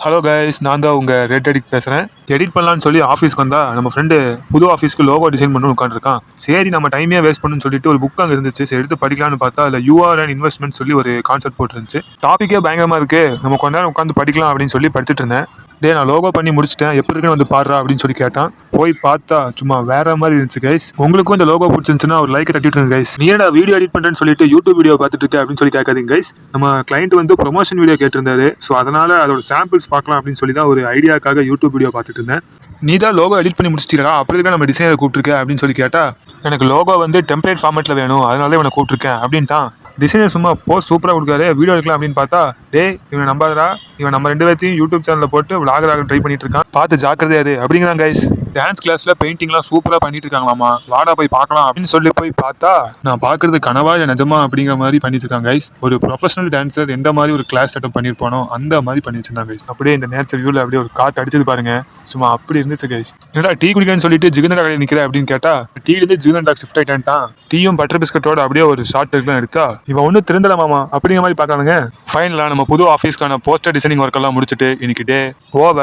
Hello guys, நான் தான் உங்கள் ரெட் எடிட் பேசுகிறேன். எடிட் பண்ணலான்னு சொல்லி ஆஃபீஸ்க்கு வந்தால் நம்ம ஃப்ரெண்டு புது ஆஃபீஸ்க்கு லோகோ டிசைன் பண்ணி உட்காந்துருக்கான். சரி நம்ம டைமே வேஸ்ட் பண்ணுன்னு சொல்லிட்டு ஒரு புக் அங்கே இருந்துச்சு. சரி எடுத்து படிக்கலான்னு பார்த்தா அதில் யூஆர் அண்ட் இன்வெஸ்ட்மெண்ட் சொல்லி ஒரு கான்செப்ட் போட்டுருந்துச்சு. டாப்பிக்கே பயங்கரமாக இருக்குது, நம்ம கொஞ்ச நேரம் உட்காந்து படிக்கலாம் அப்படின்னு சொல்லி படிச்சுட்டு இருந்தேன். நான் லோகோ பண்ணி முடிச்சிட்டேன், எப்படி இருக்குன்னு வந்து பாடுறா அப்படின்னு சொல்லி கேட்டான். போய் பார்த்தா சும்மா வேற மாதிரி இருந்துச்சு கைஸ். உங்களுக்கும் இந்த லோகோ பிடிச்சிருந்துச்சுன்னா ஒரு லைக் தட்டிட்டு கைஸ். நீ ஏன்டா வீடியோ எடிட் பண்றேன்னு சொல்லிட்டு யூடியூப் வீடியோ பார்த்துட்டு இருக்க அப்படின்னு சொல்லி கேட்காதீங்க கைஸ். நம்ம கிளைண்ட் வந்து ப்ரொமோஷன் வீடியோ கேட்டிருந்தாரு. ஸோ அதனால அதோட சாம்பிள்ஸ் பார்க்கலாம் அப்படின்னு சொல்லி தான் ஒரு ஐடியாக்காக யூடியூப் வீடியோ பார்த்துட்டு இருந்தேன். நீ தான் லோகோ எடிட் பண்ணி முடிச்சிட்டீங்களா, அப்படி தான் நம்ம டிசைனர் கூப்பிட்டுருக்க அப்படின்னு சொல்லி கேட்டா, எனக்கு லோகோ வந்து டெம்ப்ளேட் ஃபார்மேட்டில் வேணும், அதனால இவனை கூப்பிட்டுருக்கேன் அப்படின்ட்டான். டிசைனர் சும்மா போஸ்ட் சூப்பராக கொடுக்காரு, வீடியோ எடுக்கலாம் அப்படின்னு பார்த்தா, இவன் நம்பாதரா, இவன் நம்ம 2 பேர்த்தையும் யூடியூப் சேனலில் போட்டு விளாகராக ட்ரை பண்ணிட்டு இருக்கான், பார்த்து ஜாக்கிரதையா அது அப்படிங்கிறான் கைஸ். டான்ஸ் கிளாஸ்ல பெயிண்டிங்லாம் சூப்பராக பண்ணிட்டு இருக்காங்களாமா, வாடா போய் பார்க்கலாம் அப்படின்னு சொல்லி போய் பார்த்தா, நான் பார்க்கறது கனவா இல்லை நிஜமா அப்படிங்கிற மாதிரி பண்ணிட்டு இருக்காங்க கைஸ். ஒரு ப்ரொஃபஷனல் டான்ஸர் எந்த மாதிரி ஒரு கிளாஸ் செட்டப் பண்ணியிருப்பானோ அந்த மாதிரி பண்ணி வச்சிருந்தாங்க கைஸ். அப்படியே இந்த நேச்சர் வியூவில் அப்படியே ஒரு காற்று அடிச்சது பாருங்க, சும்மா அப்படி இருந்துச்சு கைஸ். என்னடா டீ குடிக்கன்னு சொல்லிட்டு ஜிகந்தா கடையில் நிற்கிற அப்படின்னு கேட்டா, டீலேருந்து ஜிகந்தா ஷிஃப்ட் ஆயிட்டான். டீயும் பட்டர் பிஸ்கட்டோட அப்படியே ஒரு ஷார்ட் எல்லாம் எடுத்தா, இவன் ஒன்றும் திருந்தலாமா அப்படிங்கிற மாதிரி பார்க்கறானுங்க. ஃபைனலாக நம்ம புது ஆஃபீஸ்க்கான போஸ்டர் டிசைனிங் ஒர்க் எல்லாம் முடிச்சுட்டு இன்னைக்கு டே ஓவர்.